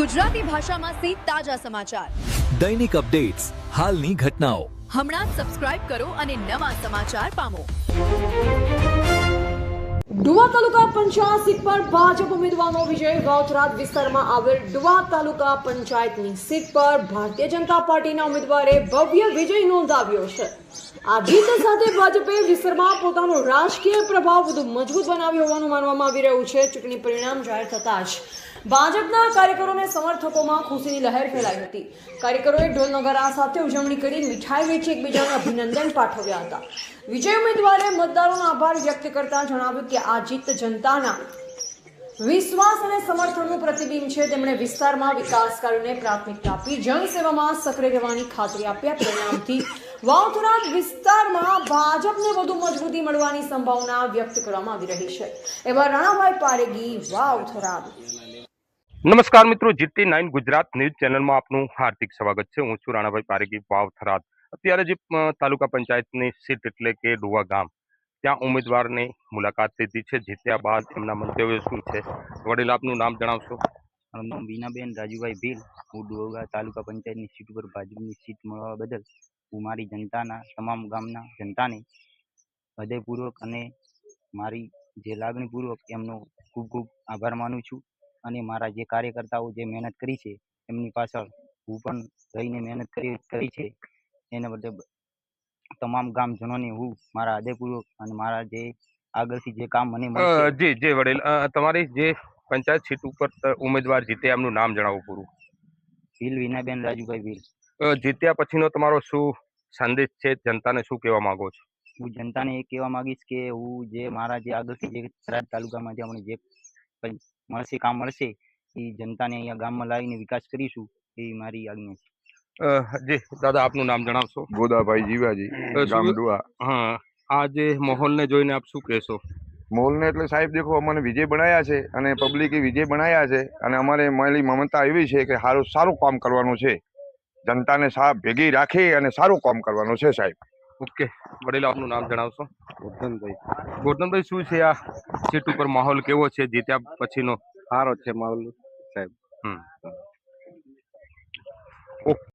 ગુજરાતી ભાષામાં સીધ તાજા સમાચાર, દૈનિક અપડેટ્સ, હાલની ઘટનાઓ. હમણાં જ સબસ્ક્રાઇબ કરો અને નવા સમાચાર પામો. ડુવા તાલુકા પંચાયત સીટ પર ભાજપ ઉમેદવારનો વિજય. વાવથરાદ વિસ્તારમાં આવેલ ડુવા તાલુકા પંચાયતની સીટ પર ભારતીય જનતા પાર્ટીના ઉમેદવારે ભવ્ય વિજય નોંધાવ્યો છે. આ જીત સાથે ભાજપે વિસ્તારમાં પોતાનો રાજકીય પ્રભાવ વધુ મજબૂત બનાવ્યો હોવાનું માનવામાં આવી રહ્યું છે. ચૂંટણી પરિણામ જાહેર થતાં જ ભાજપના કાર્યકરો અને સમર્થકોમાં ખુશીની લહેર ફેલાઈ હતી. કાર્યકરોએ ઢોલ નગારા સાથે ઉજવણી કરી મીઠાઈ વેચી એકબીજાને અભિનંદન પાઠવ્યા હતા. વિજય ઉમેદવારે મતદારોનો આભાર વ્યક્ત કરતા જણાવ્યું કે આ જીત જનતાના વિશ્વાસ અને સમર્થનનું પ્રતિબિંબ છે. તેમણે વિસ્તારમાં વિકાસ કાર્યોને પ્રાથમિકતા આપી જનસેવામાં સક્રિય રહેવાની ખાતરી આપી. આ પરિણામથી વાવથરાદ વિસ્તારમાં ભાજપને વધુ મજબૂતી મળવાની સંભાવના વ્યક્ત કરવામાં આવી રહી છે. એવા રાણાભાઈ પારેગી, વાવથરાદ. નમસ્કાર મિત્રો, GT9 ગુજરાત ન્યૂઝ ચેનલમાં આપનું હાર્દિક સ્વાગત છે. હું છું રાણાભાઈ પારેગી, વાવથરાદ. અત્યારે જે તાલુકા પંચાયતની સીટ એટલે કે ડુવા ગામ, ત્યાં ઉમેદવારની મુલાકાત લીધી છે. જીત્યા બાદ એમના મંતવ્યો શું છે? વડીલ, આપનું નામ જણાવશો? મારું નામ બીનાબેન રાજુભાઈ ભીલ. હું ડુવા તાલુકા પંચાયતની સીટ ઉપર ભાજપની સીટ મળવા બદલ હું મારી જનતાના, તમામ ગામના જનતાને હૃદયપૂર્વક અને મારી જે લાગણીપૂર્વક એમનો ખૂબ ખૂબ આભાર માનું છું. અને મારા જે કાર્યકર્તાઓ જે મહેનત કરી છે એમની પાછળ હું પણ રહીને મહેનત કરી છે, એના બદલે તમામ ગામજનોને હું મારા હૃદયપૂર્વક અને મારા જે આગળથી જે કામ મને મળશે. જી વડીલ, તમારી જે પંચાયત સીટ ઉપર ઉમેદવાર જીતે એમનું નામ જણાવો પૂરું. ભીલ બીનાબેન રાજુભાઈ ભીલ. જીત્યા પછીનો તમારો શું સંદેશ છે? જનતાને શું કહેવા માંગો છો? હું જનતાને એ કહેવા માંગીશ કે હું જે મારા જે આગળથી જે થરાદ તાલુકામાં જે અમને જે મળશે કામ મળશે એ જનતાને અહીંયા ગામમાં લાવીને વિકાસ કરીશું, એ મારી આજ્ઞા છે. જી દાદા, આપનું નામ જણાવશો? ગોદાભાઈ જીવાજી, ગામ ડુવા. હા, આ જે માહોલને જોઈને આપ શું કહેશો? મોલને એટલે સાહેબ દેખો, અમને વિજય બનાવ્યા છે અને પબ્લિકે વિજય બનાવ્યા છે અને અમારે મારી મમતા એવી છે કે સારું કામ કરવાનું છે. જનતાને ભેગી રાખી અને સારું કામ કરવાનું છે સાહેબ. ઓકે વડીલ, આપનું નામ જણાવશો? ગોરધનભાઈ. ગોરધનભાઈ, શું છે આ સીટ ઉપર માહોલ કેવો છે જીત્યા પછીનો? સારો છે માહોલ સાહેબ. ઓકે.